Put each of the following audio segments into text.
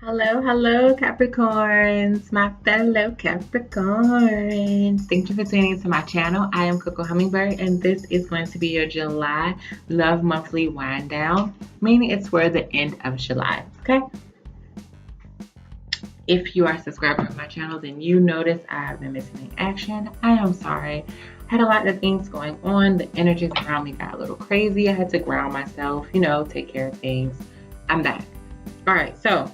Hello, Capricorns, my fellow Capricorns. Thank you for tuning into my channel. I am Coco Hummingbird, and this is going to be your July Love Monthly Wind Down, meaning it's for the end of July, okay? If you are subscribed to my channel, then you notice I have been missing in action. I am sorry. I had a lot of things going on. The energies around me got a little crazy. I had to ground myself, take care of things. I'm back. All right, so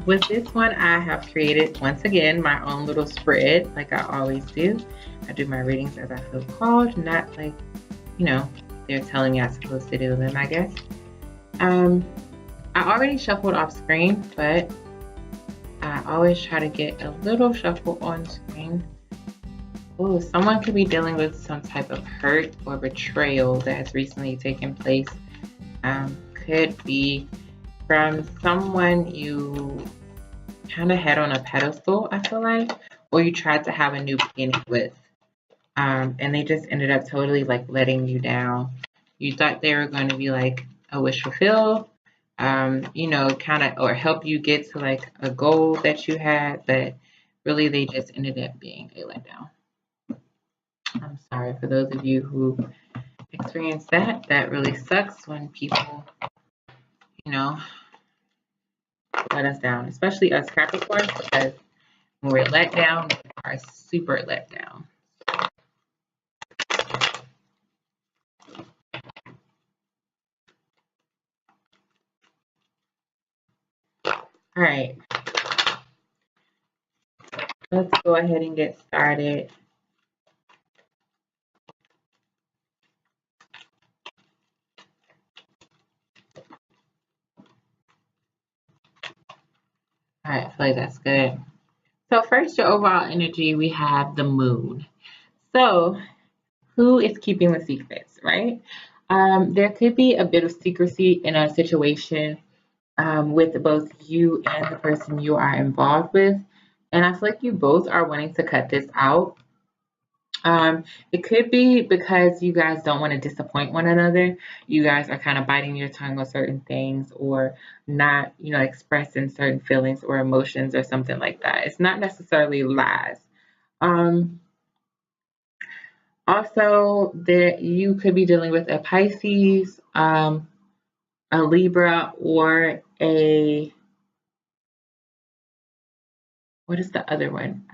with this one, I have created, once again, my own little spread, like I always do. I do my readings as I feel called, not like, they're telling me I'm supposed to do them, I guess. I already shuffled off screen, but I always try to get a little shuffle on screen. Oh, someone could be dealing with some type of hurt or betrayal that has recently taken place. Could be from someone you kind of had on a pedestal, I feel like, or you tried to have a new beginning with, and they just ended up totally like letting you down. You thought they were going to be like a wish fulfilled, kind of, or help you get to like a goal that you had, but really they just ended up being a letdown. I'm sorry for those of you who experienced that. That really sucks when people, let us down, especially us Capricorns, because when we're let down, we are super let down. All right, let's go ahead and get started. All right, I feel like that's good. So first, your overall energy, we have the moon. So who is keeping the secrets, right? There could be a bit of secrecy in a situation with both you and the person you are involved with. And I feel like you both are wanting to cut this out. It could be because you guys don't want to disappoint one another. You guys are kind of biting your tongue on certain things or not, expressing certain feelings or emotions or something like that. It's not necessarily lies. Um, Also, there you could be dealing with a Pisces, a Libra, or a what is the other one?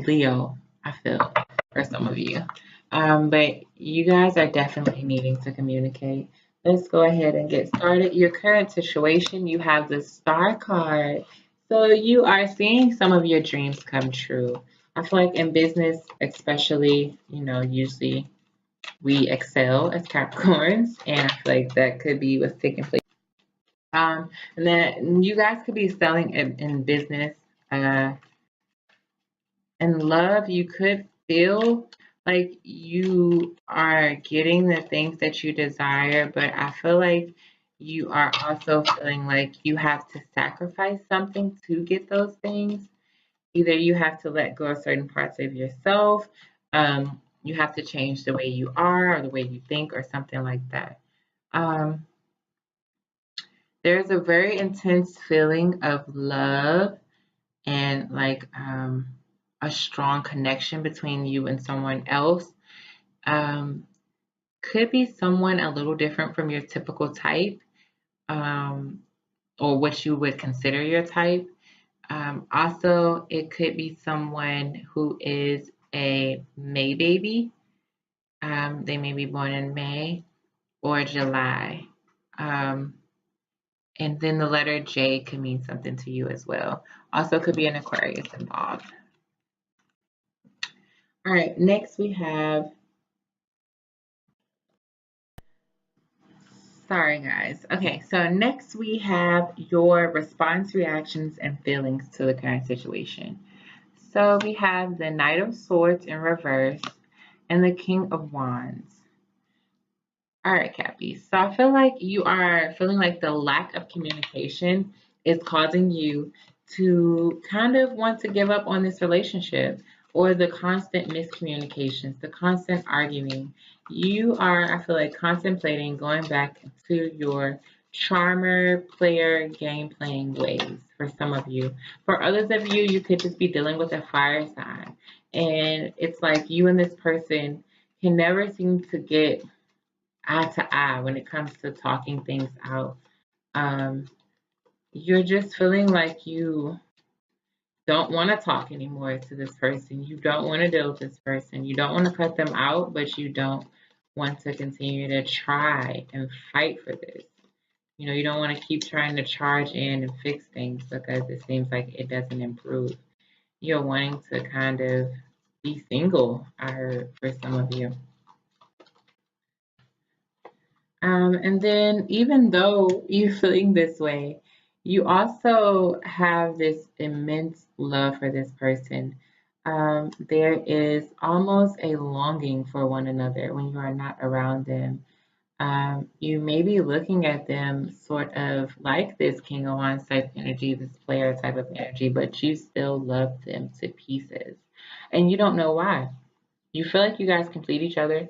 Leo, I feel, for some of you. But you guys are definitely needing to communicate. Let's go ahead and get started. Your current situation, you have the Star card. So you are seeing some of your dreams come true. I feel like in business, especially, usually we excel as Capricorns, and I feel like that could be what's taking place. And then you guys could be selling in business. In love, you could feel like you are getting the things that you desire, but I feel like you are also feeling like you have to sacrifice something to get those things. Either you have to let go of certain parts of yourself, you have to change the way you are or the way you think or something like that. Um, there's a very intense feeling of love and like a strong connection between you and someone else. Um, could be someone a little different from your typical type, um, or what you would consider your type. Also, it could be someone who is a May baby. They may be born in May or July. Um, and then the letter J could mean something to you as well. Also, could be an Aquarius involved. All right, next we have, sorry guys. Okay, so next we have your response, reactions, and feelings to the current situation. So we have the Knight of Swords in reverse and the King of Wands. All right, Cappy. So I feel like you are feeling like the lack of communication is causing you to kind of want to give up on this relationship, or the constant miscommunications, the constant arguing. You are, I feel like, contemplating going back to your charmer, player, game playing ways for some of you. For others of you, you could just be dealing with a fire sign. And it's like you and this person can never seem to get eye to eye when it comes to talking things out. Um, you're just feeling like you don't want to talk anymore to this person. You don't want to deal with this person. You don't want to cut them out, but you don't want to continue to try and fight for this. You know, you don't want to keep trying to charge in and fix things because it seems like it doesn't improve. You're wanting to kind of be single, I heard, for some of you. And then, even though you're feeling this way, you also have this immense love for this person. There is almost a longing for one another when you are not around them. You may be looking at them sort of like this King of Wands type energy, this player type of energy, but you still love them to pieces. And you don't know why. You feel like you guys complete each other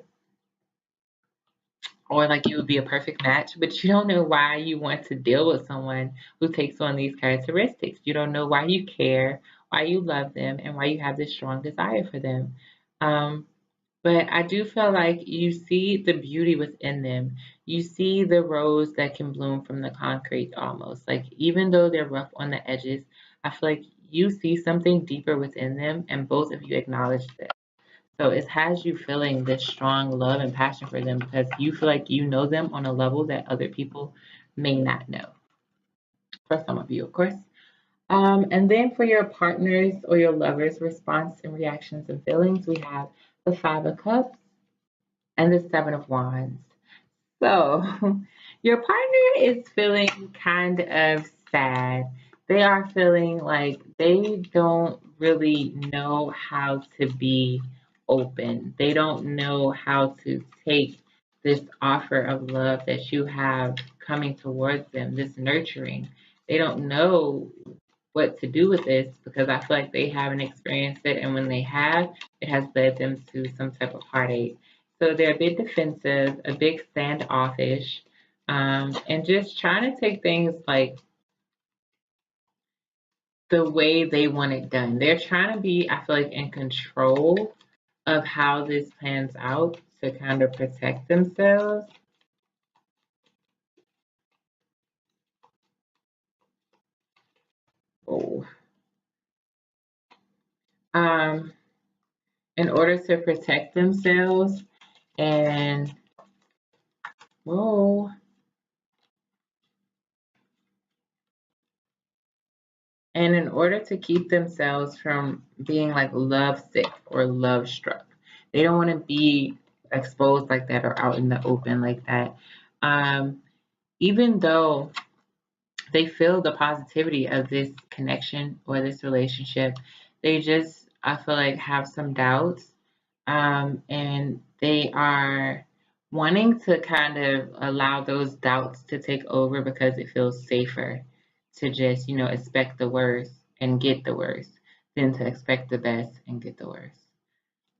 or like you would be a perfect match, but you don't know why you want to deal with someone who takes on these characteristics. You don't know why you care, why you love them, and why you have this strong desire for them. Um, but I do feel like you see the beauty within them. You see the rose that can bloom from the concrete almost. Like even though they're rough on the edges, I feel like you see something deeper within them and both of you acknowledge this. So it has you feeling this strong love and passion for them because you feel like you know them on a level that other people may not know. For some of you, of course. And then for your partners or your lovers' response and reactions and feelings, we have the Five of Cups and the Seven of Wands. So your partner is feeling kind of sad. They are feeling like they don't really know how to be open. They don't know how to take this offer of love that you have coming towards them, this nurturing. They don't know what to do with this because I feel like they haven't experienced it. And when they have, it has led them to some type of heartache. So they're a bit defensive, a bit standoffish, and just trying to take things like the way they want it done. They're trying to be, I feel like, in control of how this plans out to kind of protect themselves. Oh. Um, in order to protect themselves and, whoa. And in order to keep themselves from being like love sick or love struck, they don't want to be exposed like that or out in the open like that. Um, Even though they feel the positivity of this connection or this relationship, they just, I feel like, have some doubts. And they are wanting to kind of allow those doubts to take over because it feels safer to just, expect the worst and get the worst than to expect the best and get the worst.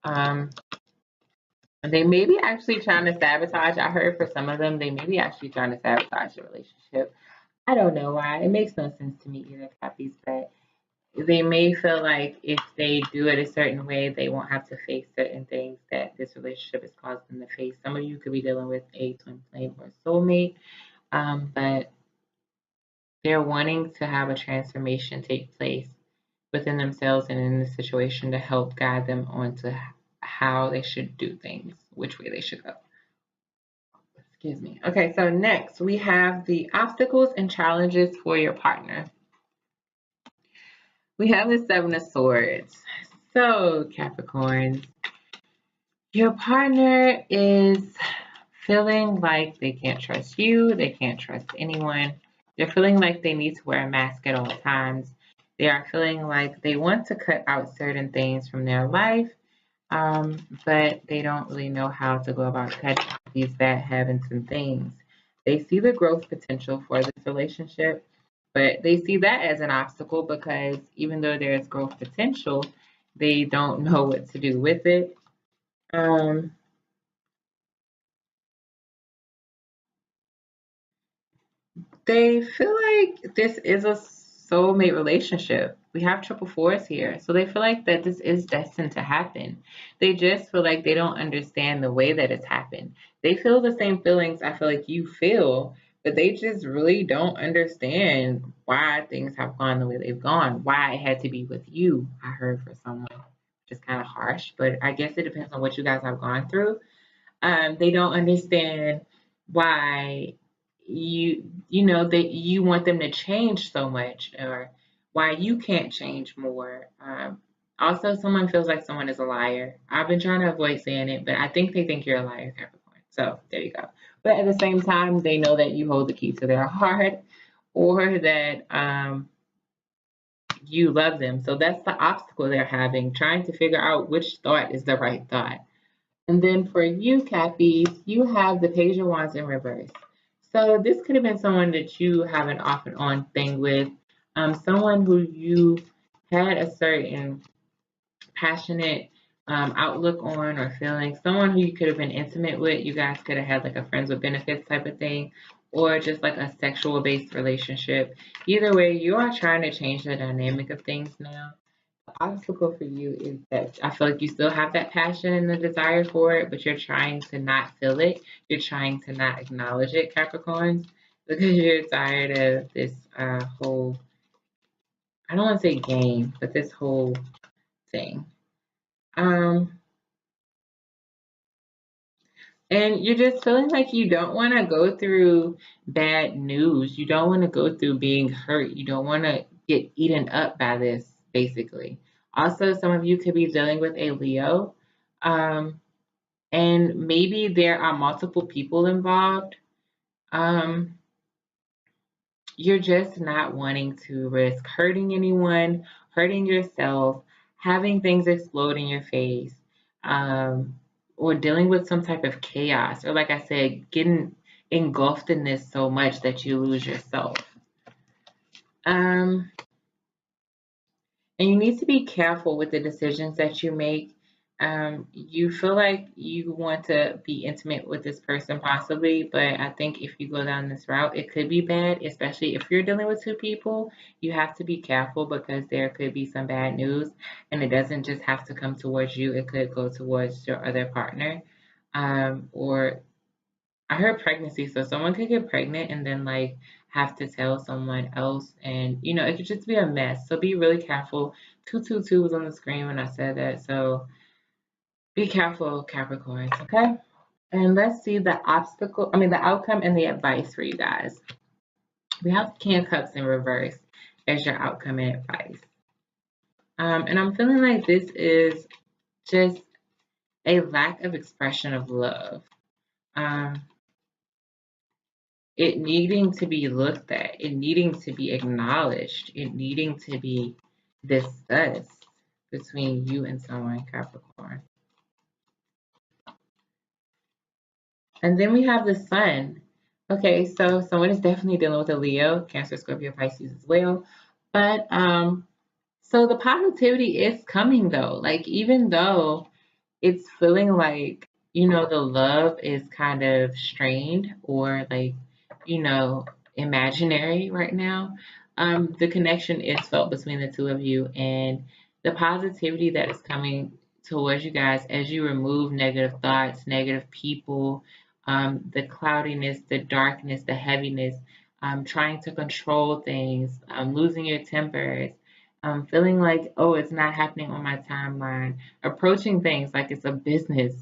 Um, and they may be actually trying to sabotage. I heard for some of them, they may be actually trying to sabotage the relationship. I don't know why. It makes no sense to me either, Cappies, but they may feel like if they do it a certain way, they won't have to face certain things that this relationship has caused them to face. Some of you could be dealing with a twin flame or soulmate, but they're wanting to have a transformation take place within themselves and in the situation to help guide them onto how they should do things, which way they should go. Excuse me. Okay, so next we have the obstacles and challenges for your partner. We have the Seven of Swords. So, Capricorn, your partner is feeling like they can't trust you, they can't trust anyone. They're feeling like they need to wear a mask at all times. They are feeling like they want to cut out certain things from their life, but they don't really know how to go about cutting out these bad habits and things. They see the growth potential for this relationship, but they see that as an obstacle because even though there's growth potential, they don't know what to do with it. Um, They feel like this is a soulmate relationship. We have triple fours here. So they feel like that this is destined to happen. They just feel like they don't understand the way that it's happened. They feel the same feelings I feel like you feel, but they just really don't understand why things have gone the way they've gone, why it had to be with you, I heard for someone, which is kind of harsh, but I guess it depends on what you guys have gone through. They don't understand why you know that you want them to change so much, or why you can't change more. Also, someone feels like someone is a liar. I've been trying to avoid saying it, but I think they think you're a liar, Capricorn. So there you go. But at the same time, they know that you hold the key to their heart, or that you love them. So that's the obstacle they're having, trying to figure out which thought is the right thought. And then for you, Cappies, you have the Page of Wands in reverse. So this could have been someone that you have an off and on thing with, someone who you had a certain passionate outlook on or feeling, someone who you could have been intimate with. You guys could have had like a friends with benefits type of thing, or just like a sexual based relationship. Either way, you are trying to change the dynamic of things now. Obstacle for you is that I feel like you still have that passion and the desire for it, but you're trying to not feel it. You're trying to not acknowledge it, Capricorns, because you're tired of this whole, I don't want to say game, but this whole thing. Um, and you're just feeling like you don't want to go through bad news. You don't want to go through being hurt. You don't want to get eaten up by this, basically. Also, some of you could be dealing with a Leo. Um, and maybe there are multiple people involved. Um, you're just not wanting to risk hurting anyone, hurting yourself, having things explode in your face, um, or dealing with some type of chaos, or like I said, getting engulfed in this so much that you lose yourself. Um, And you need to be careful with the decisions that you make. You feel like you want to be intimate with this person, possibly, but I think if you go down this route, it could be bad, especially if you're dealing with two people. You have to be careful because there could be some bad news, and it doesn't just have to come towards you, it could go towards your other partner. Or I heard pregnancy, so someone could get pregnant and then like have to tell someone else, and it could just be a mess. So be really careful. 222 was on the screen when I said that, so be careful, Capricorns. Okay, and let's see the obstacle. I mean, the outcome and the advice for you guys. We have King of Cups in reverse as your outcome and advice, and I'm feeling like this is just a lack of expression of love. Um, it needing to be looked at, it needing to be acknowledged, it needing to be discussed between you and someone, Capricorn. And then we have the Sun. Okay, so someone is definitely dealing with a Leo, Cancer, Scorpio, Pisces as well. But so the positivity is coming though. Like even though it's feeling like, the love is kind of strained or like, you know, imaginary right now. The connection is felt between the two of you, and the positivity that is coming towards you guys as you remove negative thoughts, negative people, the cloudiness, the darkness, the heaviness, trying to control things, losing your tempers, feeling like, oh, it's not happening on my timeline, approaching things like it's a business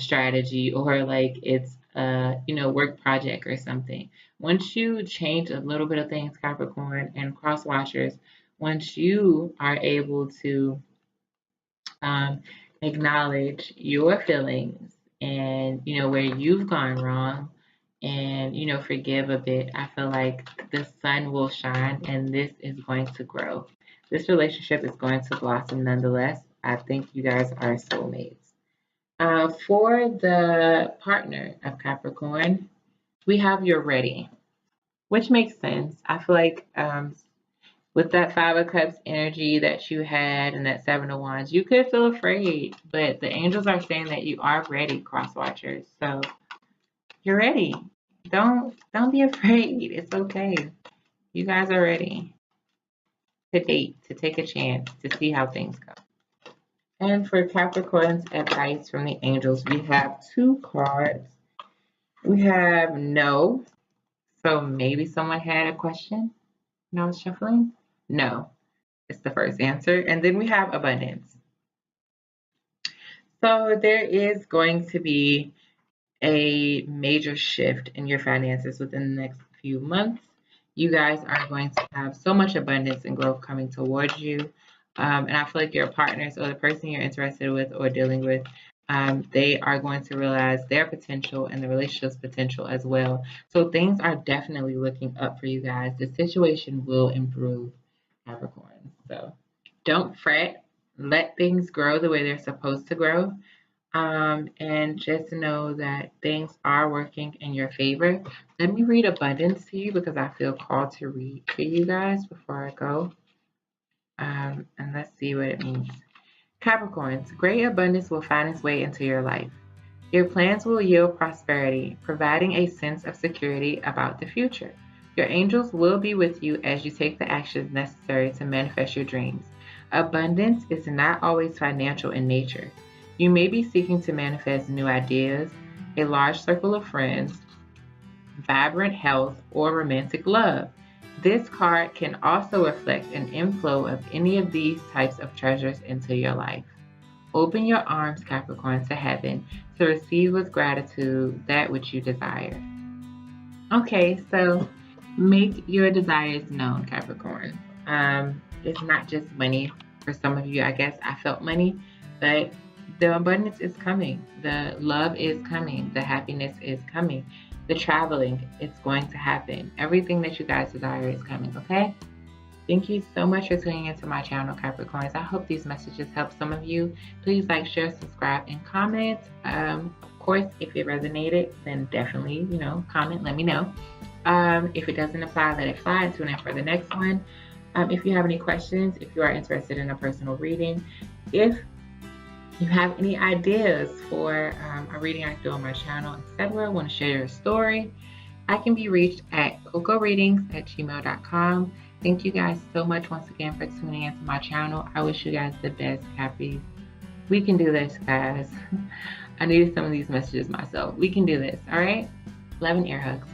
strategy or like it's a work project or something. Once you change a little bit of things, Capricorn and cross watchers, once you are able to um, acknowledge your feelings and where you've gone wrong, and forgive a bit, I feel like the sun will shine and this is going to grow. This relationship is going to blossom nonetheless. I think you guys are soulmates. For the partner of Capricorn, we have you're ready, which makes sense. I feel like with that Five of Cups energy that you had and that Seven of Wands, you could feel afraid, but the angels are saying that you are ready, cross watchers. So you're ready. Don't be afraid. It's okay. You guys are ready to date, to take a chance, to see how things go. And for Capricorn's advice from the angels, we have two cards. We have no. So maybe someone had a question when I was shuffling. No, it's the first answer. And then we have abundance. So there is going to be a major shift in your finances within the next few months. You guys are going to have so much abundance and growth coming towards you. And I feel like your partners or the person you're interested with or dealing with, they are going to realize their potential and the relationship's potential as well. So things are definitely looking up for you guys. The situation will improve, Capricorn. So don't fret. Let things grow the way they're supposed to grow. And just know that things are working in your favor. Let me read abundance to you because I feel called to read for you guys before I go. And let's see what it means. Capricorns, great abundance will find its way into your life. Your plans will yield prosperity, providing a sense of security about the future. Your angels will be with you as you take the actions necessary to manifest your dreams. Abundance is not always financial in nature. You may be seeking to manifest new ideas, a large circle of friends, vibrant health, or romantic love. This card can also reflect an inflow of any of these types of treasures into your life. Open your arms, Capricorn, to heaven to receive with gratitude that which you desire. Okay, so make your desires known, Capricorn. It's not just money. For some of you, I guess I felt money, but the abundance is coming. The love is coming. The happiness is coming. The traveling is going to happen. Everything that you guys desire is coming, okay? Thank you so much for tuning into my channel, Capricorns. I hope these messages help some of you. Please like, share, subscribe, and comment. Of course, if it resonated, then definitely, comment, let me know. If it doesn't apply, let it fly. Tune in for the next one. If you have any questions, if you are interested in a personal reading, if you have any ideas for a reading I do on my channel, etc., want to share your story, I can be reached at cocoreadings@gmail.com. Thank you guys so much once again for tuning into my channel. I wish you guys the best, Cappies. We can do this, guys. I needed some of these messages myself. We can do this, all right? Love and air hugs.